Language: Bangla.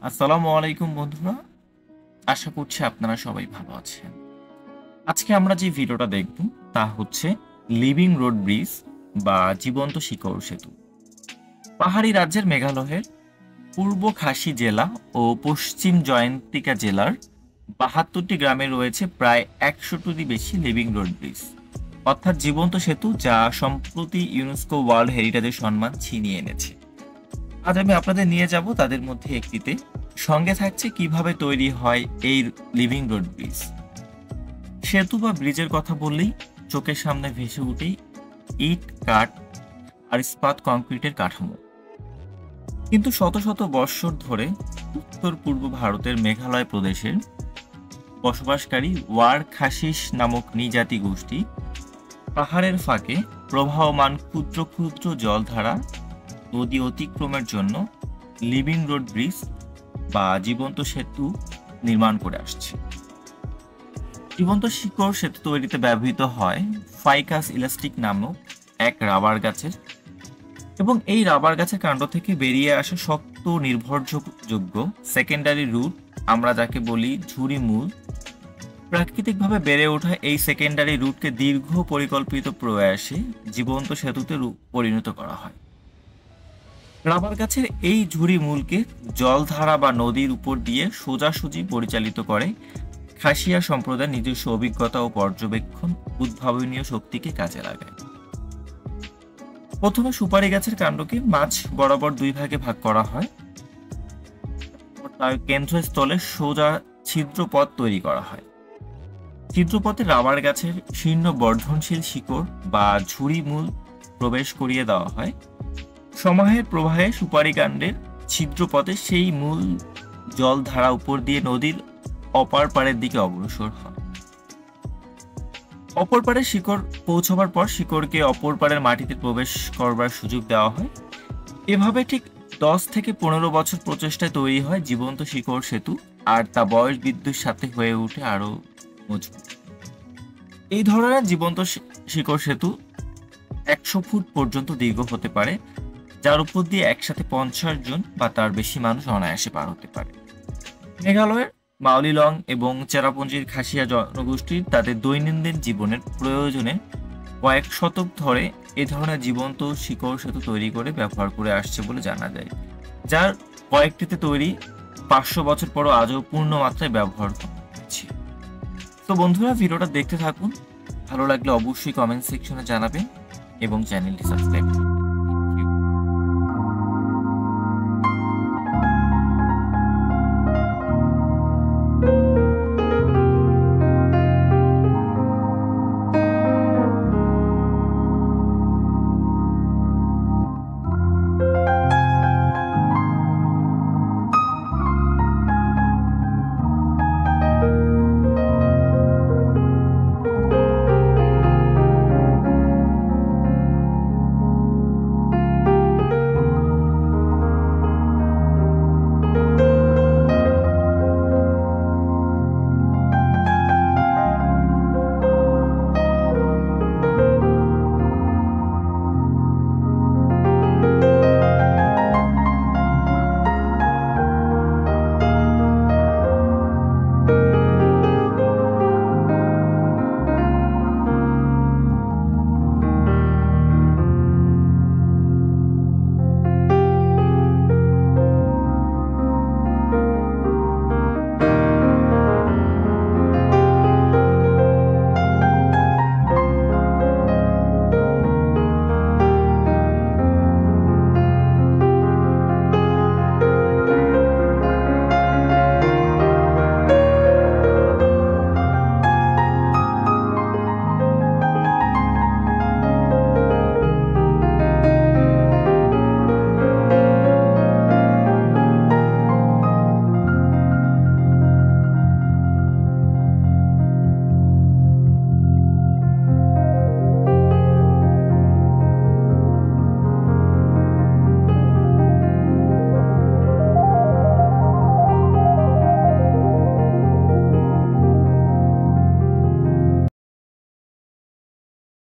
আসসালামু আলাইকুম বন্ধুরা, আশা করছি আপনারা সবাই ভালো আছেন। আজকে আমরা যে ভিডিওটা দেখব তা হচ্ছে লিভিং রোড ব্রিজ বা জীবন্ত শিকড় সেতু। পাহাড়ি রাজ্যের মেঘালয়ের পূর্ব খাসি জেলা ও পশ্চিম জয়ন্তিকা জেলার ৭২টি গ্রামে রয়েছে প্রায় ১০০টি বেশি লিভিং রোড ব্রিজ, অর্থাৎ জীবন্ত সেতু, যা সম্প্রতি ইউনেস্কো ওয়ার্ল্ড হেরিটেজের সম্মান ছিনিয়ে এনেছে। আজ আমি আপনাদের নিয়ে যাব তাদের মধ্যে একটিতে। সঙ্গে থাকছে কিভাবে তৈরি হয় এই লিভিং রোড ব্রিজ। সেতু বা ব্রিজের কথা বললেই চোখের সামনে ভেসে উঠেই ইট, কাঠ আর ইস্পাত কংক্রিটের কাঠামো। কিন্তু শত শত বৎসর ধরে উত্তর পূর্ব ভারতের মেঘালয় প্রদেশের বসবাসকারী ওয়ার খাসিস নামক নৃজাতি গোষ্ঠী পাহাড়ের ফাঁকে প্রবাহমান ক্ষুদ্র ক্ষুদ্র জলধারা নদী অতিক্রমের জন্য লিভিং রোড ব্রিজ বা জীবন্ত সেতু নির্মাণ করে আসছে। জীবন্ত শিকড় সেতু তৈরিতে ব্যবহৃত হয় ফাইকাস ইলাস্টিক নামক এক রাবার গাছের, এবং এই রাবার গাছের কাণ্ড থেকে বেরিয়ে আসা শক্ত নির্ভরযোগ্য সেকেন্ডারি রুট, আমরা যাকে বলি ঝুড়ি মূল। প্রাকৃতিকভাবে বেড়ে ওঠা এই সেকেন্ডারি রুটকে দীর্ঘ পরিকল্পিত প্রয়াসে জীবন্ত সেতুতে পরিণত করা হয়। রাবার গাছের এই ঝুড়ি মূলকে জলধারা বা নদীর উপর দিয়ে সোজাসুজি পরিচালিত করে খাসিয়া সম্প্রদায়ের নিজস্ব অভিজ্ঞতা ও পর্যবেক্ষণ উদ্ভাবনীয় শক্তিকে কাজে লাগায়। প্রথমে সুপারি গাছের কাণ্ডকে মাঝ বরাবর দুই ভাগে ভাগ করা হয়। তার কেন্দ্রস্থলে সোজা ছিদ্রপথ তৈরি করা হয়। ছিদ্রপথে রাবার গাছের শীর্ণ বর্ধনশীল শিকড় বা ঝুড়ি মূল প্রবেশ করিয়ে দেওয়া হয়। সময়ের প্রবাহে সুপারি কাণ্ডের ছিদ্রপথে সেই মূল জলধারা উপর দিয়ে নদীর অপর পাড়ের দিকে অগ্রসর হয়। অপর পাড়ে শিকড় পৌঁছবার পর শিকড়কে অপর পাড়ের মাটিতে প্রবেশ করবার সুযোগ দেওয়া হয়। এভাবে ঠিক 10 থেকে 15 বছর প্রচেষ্টায় তৈরি হয় জীবন্ত শিকড় সেতু, আর তা বয়স বৃদ্ধির সাথে হয়ে ওঠে আরো মজবুত। এই ধরনের জীবন্ত শিকড় সেতু 100 ফুট পর্যন্ত দীর্ঘ হতে পারে, যার উপর দিয়ে একসাথে 50 জন বা তার বেশি মানুষ অনায়াসে পার হতে পারে। মেঘালয়ের মাউলিলং এবং চেরাপুঞ্জির খাসিয়া জনগোষ্ঠীর তাদের দৈনন্দিন জীবনের প্রয়োজনে কয়েক শতক ধরে এ ধরনের জীবন্ত শিকড় সেতু তৈরি করে ব্যবহার করে আসছে বলে জানা যায়, যার কয়েকটিতে তৈরি 500 বছর পরও আজও পূর্ণ মাত্রায় ব্যবহার হচ্ছে। তো বন্ধুরা, ভিডিওটা দেখতে থাকুন। ভালো লাগলে অবশ্যই কমেন্ট সেকশনে জানাবেন এবং চ্যানেলটি সাবস্ক্রাইব করুন।